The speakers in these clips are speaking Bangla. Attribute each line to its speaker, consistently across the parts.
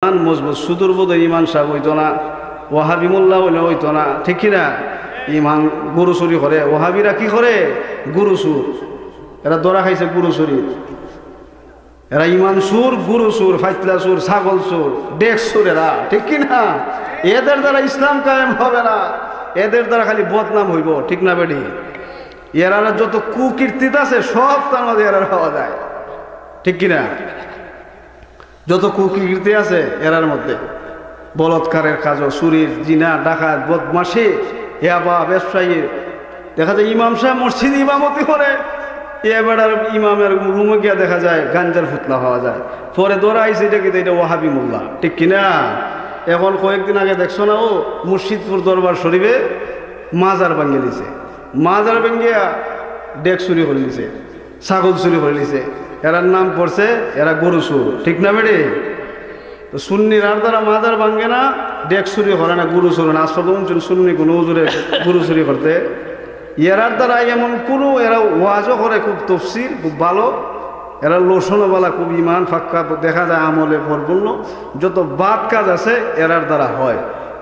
Speaker 1: খান মজবুত, সুদূর বোধ ইমান সাহেব হইতো না, ওয়াহাবি মোল্লা হইলে হইতো না, ঠিক কিনা? ইমান গরু চুরি করে, ওয়াহাবিরা কি করে? গরু চুর। এরা ধরা খাইছে গরু চুরি, এরা ইমান সুর, গুরু সুর, ফাইতলা সুর, ছাগল সুর, ডেক সুর এরা, ঠিক কিনা? এদের দ্বারা ইসলাম কায়েম হবে না, এদের দ্বারা খালি বদনাম হইব, ঠিক না বেডি? এরা যত কুকীর্তিত আছে সব তার মধ্যে এরা পাওয়া যায়, ঠিক কিনা? যত কুকীর্তি আছে এরার মধ্যে, বলৎকারের কাজও, চুরির, জিনা, ডাকাত, বদমাশি, ইয়াবা, ব্যবসায়ী। দেখা যায় ইমাম সাহেব মসজিদ ইমামতি করে, এবার ইমামের রুমে গিয়া দেখা যায় গাঞ্জার ফুতলা পাওয়া যায়, পরে ধরা আইসে এটা কিন্তু এটা ওয়াহাবি মোল্লা, ঠিক কিনা? এখন কয়েকদিন আগে দেখছো না, ও মুর্শিদপুর দরবার শরীফে মাজার ভাঙিয়ে দিছে, মাজার ভাঙিয়া ডেক চুরি করে দিছে, ছাগল চুরি করে দিছে, এরার নাম পড়ছে এরা গরু চুর, ঠিক না বেড়ে? তো সুন্নির আর দ্বারা মাজার ভাঙে না, ডেক চুরি করে না, গরু চুরি না। আসলে সুন্নি কোনো হুজুরে গরু চুরি করতে, এরার দ্বারা এমন কোনো, এরা ওয়াজও করে খুব তফসির, খুব ভালো, এরা লোসনওয়ালা, খুব ইমান ফাক্কা, দেখা যায় আমলে পরিপূর্ণ। যত বাদ কাজ আছে এরার দ্বারা হয়।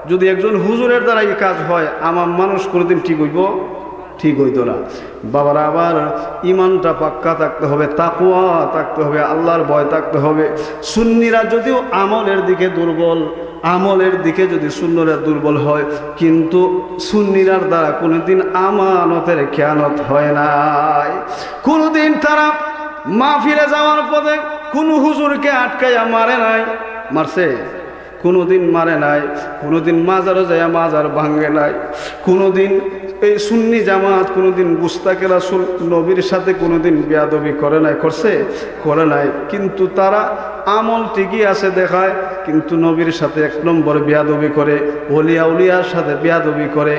Speaker 1: যদি একজন হুজুরের দ্বারা এই কাজ হয়, আমার মানুষ কোনোদিন ঠিক হইব? ঠিক হইতো না। বাবারা, আবার ইমানটা পাক্কা থাকতে হবে, তাকওয়া থাকতে হবে, আল্লাহর ভয় থাকতে হবে। সুন্নিরা যদিও আমলের দিকে দুর্বল, আমলের দিকে যদি সুন্নিরা দুর্বল হয়, কিন্তু সুন্নিরার দ্বারা কোনোদিন আমানতের খেয়ানত হয় নাই। কোনোদিন তারা মাহফিলে যাওয়ার পথে কোনো হুজুরকে আটকাইয়া মারে নাই, মারছে? কোনোদিন মারে নাই। কোনোদিন মাজারে যায় মাজার ভাঙ্গে নাই। কোনোদিন এই সুন্নি জামাত কোনোদিন গুস্তাকে রাসূল নবীর সাথে কোনোদিন বেয়াদবি করে নাই, করছে? করে নাই। কিন্তু তারা আমল ঠিকই আছে দেখায়, কিন্তু নবীর সাথে এক নম্বর বেয়াদবি করে, ওলিয়া উলিয়ার সাথে বেয়াদবি করে,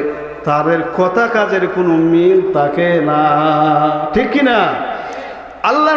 Speaker 1: তাদের কথা কাজের কোনো মিল থাকে না, ঠিক কিনা? আল্লাহ